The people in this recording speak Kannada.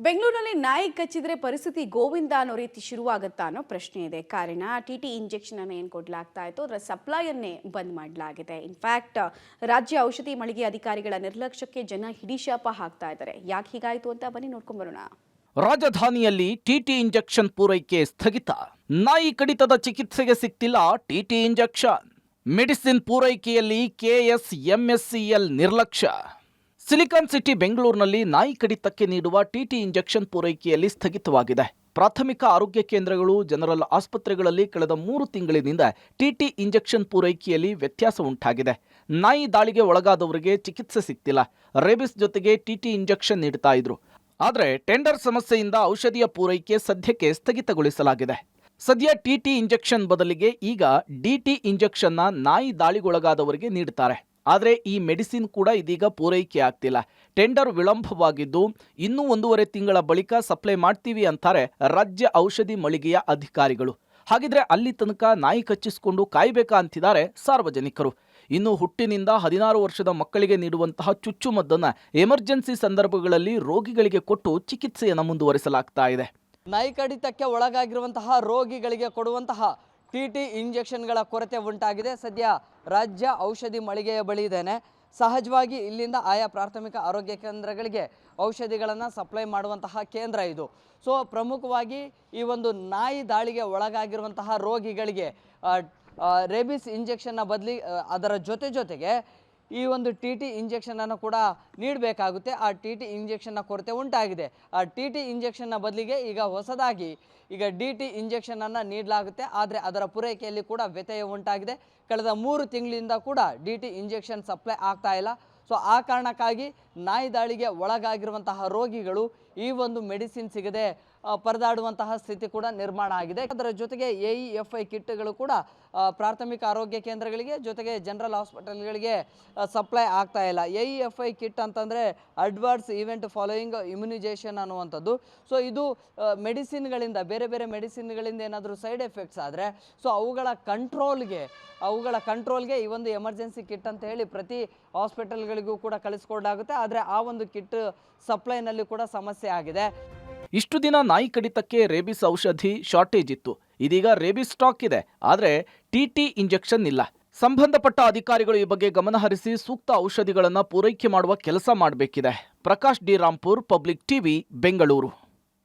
ಬೆಂಗಳೂರಿನಲ್ಲಿ ನಾಯಿ ಕಚ್ಚಿದ್ರೆ ಪರಿಸ್ಥಿತಿ ಗೋವಿಂದ ಅನ್ನೋ ರೀತಿ ಶುರುವಾಗುತ್ತಾ ಅನ್ನೋ ಪ್ರಶ್ನೆ ಇದೆ. ಕಾರಣ ಟಿಟಿ ಇಂಜೆಕ್ಷನ್ ಅನ್ನು ಏನು ಕೊಡಲಾಗ್ತಾ ಇತ್ತು ಅದರ ಸಪ್ಲೈಯನ್ನೇ ಬಂದ್ ಮಾಡಲಾಗಿದೆ. ಇನ್ಫ್ಯಾಕ್ಟ್ ರಾಜ್ಯ ಔಷಧಿ ಮಳಿಗೆ ಅಧಿಕಾರಿಗಳ ನಿರ್ಲಕ್ಷ್ಯಕ್ಕೆ ಜನ ಹಿಡಿಶಾಪ ಹಾಕ್ತಾ ಇದ್ದಾರೆ. ಯಾಕೆ ಹೀಗಾಯಿತು ಅಂತ ಬನ್ನಿ ನೋಡ್ಕೊಂಡು ಬರೋಣ. ರಾಜಧಾನಿಯಲ್ಲಿ ಟಿಟಿ ಇಂಜೆಕ್ಷನ್ ಪೂರೈಕೆ ಸ್ಥಗಿತ. ನಾಯಿ ಕಡಿತದ ಚಿಕಿತ್ಸೆಗೆ ಸಿಗ್ತಿಲ್ಲ ಟಿಟಿ ಇಂಜೆಕ್ಷನ್. ಮೆಡಿಸಿನ್ ಪೂರೈಕೆಯಲ್ಲಿ ಕೆಎಸ್ಎಂಎಸ್ಸಿಎಲ್ ನಿರ್ಲಕ್ಷ್ಯ. ಸಿಲಿಕಾನ್ ಸಿಟಿ ಬೆಂಗಳೂರಿನಲ್ಲಿ ನಾಯಿ ಕಡಿತಕ್ಕೆ ನೀಡುವ ಟಿಟಿ ಇಂಜೆಕ್ಷನ್ ಪೂರೈಕೆಯಲ್ಲಿ ಸ್ಥಗಿತವಾಗಿದೆ. ಪ್ರಾಥಮಿಕ ಆರೋಗ್ಯ ಕೇಂದ್ರಗಳು, ಜನರಲ್ ಆಸ್ಪತ್ರೆಗಳಲ್ಲಿ ಕಳೆದ 3 ತಿಂಗಳಿನಿಂದ ಟಿಟಿ ಇಂಜೆಕ್ಷನ್ ಪೂರೈಕೆಯಲ್ಲಿ ವ್ಯತ್ಯಾಸ ಉಂಟಾಗಿದೆ. ನಾಯಿ ದಾಳಿಗೆ ಒಳಗಾದವರಿಗೆ ಚಿಕಿತ್ಸೆ ಸಿಗ್ತಿಲ್ಲ. ರೇಬಿಸ್ ಜೊತೆಗೆ ಟಿಟಿ ಇಂಜೆಕ್ಷನ್ ನೀಡ್ತಾ ಇದ್ರು. ಆದರೆ ಟೆಂಡರ್ ಸಮಸ್ಯೆಯಿಂದ ಔಷಧಿಯ ಪೂರೈಕೆ ಸದ್ಯಕ್ಕೆ ಸ್ಥಗಿತಗೊಳಿಸಲಾಗಿದೆ. ಸದ್ಯ ಟಿಟಿ ಇಂಜೆಕ್ಷನ್ ಬದಲಿಗೆ ಈಗ ಡಿಟಿ ಇಂಜೆಕ್ಷನ್ನ ನಾಯಿ ದಾಳಿಗೊಳಗಾದವರಿಗೆ ನೀಡುತ್ತಾರೆ. ಆದರೆ ಈ ಮೆಡಿಸಿನ್ ಕೂಡ ಇದೀಗ ಪೂರೈಕೆ ಆಗ್ತಿಲ್ಲ. ಟೆಂಡರ್ ವಿಳಂಬವಾಗಿದ್ದು ಇನ್ನೂ 1.5 ತಿಂಗಳ ಬಳಿಕ ಸಪ್ಲೈ ಮಾಡ್ತೀವಿ ಅಂತಾರೆ ರಾಜ್ಯ ಔಷಧಿ ಮಳಿಗೆಯ ಅಧಿಕಾರಿಗಳು. ಹಾಗಿದ್ರೆ ಅಲ್ಲಿ ತನಕ ನಾಯಿ ಕಚ್ಚಿಸಿಕೊಂಡು ಕಾಯಬೇಕಾ ಅಂತಿದ್ದಾರೆ ಸಾರ್ವಜನಿಕರು. ಇನ್ನು ಹುಟ್ಟಿನಿಂದ 16 ವರ್ಷದ ಮಕ್ಕಳಿಗೆ ನೀಡುವಂತಹ ಚುಚ್ಚುಮದ್ದನ್ನು ಎಮರ್ಜೆನ್ಸಿ ಸಂದರ್ಭಗಳಲ್ಲಿ ರೋಗಿಗಳಿಗೆ ಕೊಟ್ಟು ಚಿಕಿತ್ಸೆಯನ್ನು ಮುಂದುವರಿಸಲಾಗ್ತಾ ಇದೆ. ನಾಯಿ ಕಡಿತಕ್ಕೆ ಒಳಗಾಗಿರುವಂತಹ ರೋಗಿಗಳಿಗೆ ಕೊಡುವಂತಹ ಟಿಟಿ ಇಂಜೆಕ್ಷನ್ಗಳ ಕೊರತೆ ಉಂಟಾಗಿದೆ. ಸದ್ಯ ರಾಜ್ಯ ಔಷಧಿ ಮಳಿಗೆಯ ಬಳಿ ಇದ್ದೇನೆ. ಸಹಜವಾಗಿ ಇಲ್ಲಿಂದ ಆಯಾ ಪ್ರಾಥಮಿಕ ಆರೋಗ್ಯ ಕೇಂದ್ರಗಳಿಗೆ ಔಷಧಿಗಳನ್ನು ಸಪ್ಲೈ ಮಾಡುವಂತಹ ಕೇಂದ್ರ ಇದು. ಸೊ ಪ್ರಮುಖವಾಗಿ ಈ ಒಂದು ನಾಯಿ ದಾಳಿಗೆ ಒಳಗಾಗಿರುವಂತಹ ರೋಗಿಗಳಿಗೆ ರೇಬಿಸ್ ಇಂಜೆಕ್ಷನ್ನ ಬದಲಿ ಅದರ ಜೊತೆಗೆ ಈ ಒಂದು ಟಿ ಟಿ ಇಂಜೆಕ್ಷನನ್ನು ಕೂಡ ನೀಡಬೇಕಾಗುತ್ತೆ. ಆ ಟಿ ಟಿ ಇಂಜೆಕ್ಷನ್ನ ಕೊರತೆ ಉಂಟಾಗಿದೆ. ಆ ಟಿ ಟಿ ಇಂಜೆಕ್ಷನ್ನ ಬದಲಿಗೆ ಈಗ ಹೊಸದಾಗಿ ಡಿ ಟಿ ಇಂಜೆಕ್ಷನನ್ನು ನೀಡಲಾಗುತ್ತೆ. ಆದರೆ ಅದರ ಪೂರೈಕೆಯಲ್ಲಿ ಕೂಡ ವ್ಯತ್ಯಯ ಉಂಟಾಗಿದೆ. ಕಳೆದ 3 ತಿಂಗಳಿಂದ ಕೂಡ ಡಿ ಟಿ ಇಂಜೆಕ್ಷನ್ ಸಪ್ಲೈ ಆಗ್ತಾ ಇಲ್ಲ. ಸೊ ಆ ಕಾರಣಕ್ಕಾಗಿ ನಾಯಿ ದಾಳಿಗೆ ಒಳಗಾಗಿರುವಂತಹ ರೋಗಿಗಳು ಈ ಒಂದು ಮೆಡಿಸಿನ್ ಸಿಗದೆ ಪರದಾಡುವಂತಹ ಸ್ಥಿತಿ ಕೂಡ ನಿರ್ಮಾಣ ಆಗಿದೆ. ಅದರ ಜೊತೆಗೆ AEFI ಕಿಟ್ಗಳು ಕೂಡ ಪ್ರಾಥಮಿಕ ಆರೋಗ್ಯ ಕೇಂದ್ರಗಳಿಗೆ ಜೊತೆಗೆ ಜನರಲ್ ಹಾಸ್ಪಿಟಲ್ಗಳಿಗೆ ಸಪ್ಲೈ ಆಗ್ತಾ ಇಲ್ಲ. AEFI ಕಿಟ್ ಅಂತಂದರೆ ಅಡ್ವಾನ್ಸ್ ಈವೆಂಟ್ ಫಾಲೋಯಿಂಗ್ ಇಮ್ಯುನೈಸೇಷನ್ ಅನ್ನುವಂಥದ್ದು. ಸೊ ಇದು ಮೆಡಿಸಿನ್ಗಳಿಂದ ಬೇರೆ ಮೆಡಿಸಿನ್ಗಳಿಂದ ಏನಾದರೂ ಸೈಡ್ ಎಫೆಕ್ಟ್ಸ್ ಆದರೆ ಸೊ ಅವುಗಳ ಕಂಟ್ರೋಲ್ಗೆ ಈ ಒಂದು ಎಮರ್ಜೆನ್ಸಿ ಕಿಟ್ ಅಂತ ಹೇಳಿ ಪ್ರತಿ ಹಾಸ್ಪಿಟಲ್ಗಳಿಗೂ ಕೂಡ ಕಳಿಸ್ಕೊಡಲಾಗುತ್ತೆ. ಆದರೆ ಆ ಒಂದು ಕಿಟ್ ಸಪ್ಲೈನಲ್ಲಿ ಕೂಡ ಸಮಸ್ಯೆ ಆಗಿದೆ. ಇಷ್ಟು ದಿನ ನಾಯಿ ಕಡಿತಕ್ಕೆ ರೇಬಿಸ್ ಔಷಧಿ ಶಾರ್ಟೇಜ್ ಇತ್ತು. ಇದೀಗ ರೇಬಿಸ್ ಸ್ಟಾಕ್ ಇದೆ, ಆದರೆ ಟಿಟಿ ಇಂಜೆಕ್ಷನ್ ಇಲ್ಲ. ಸಂಬಂಧಪಟ್ಟ ಅಧಿಕಾರಿಗಳು ಈ ಬಗ್ಗೆ ಗಮನಹರಿಸಿ ಸೂಕ್ತ ಔಷಧಿಗಳನ್ನು ಪೂರೈಕೆ ಮಾಡುವ ಕೆಲಸ ಮಾಡಬೇಕಿದೆ. Prakash D Rampur, public TV, Bengaluru.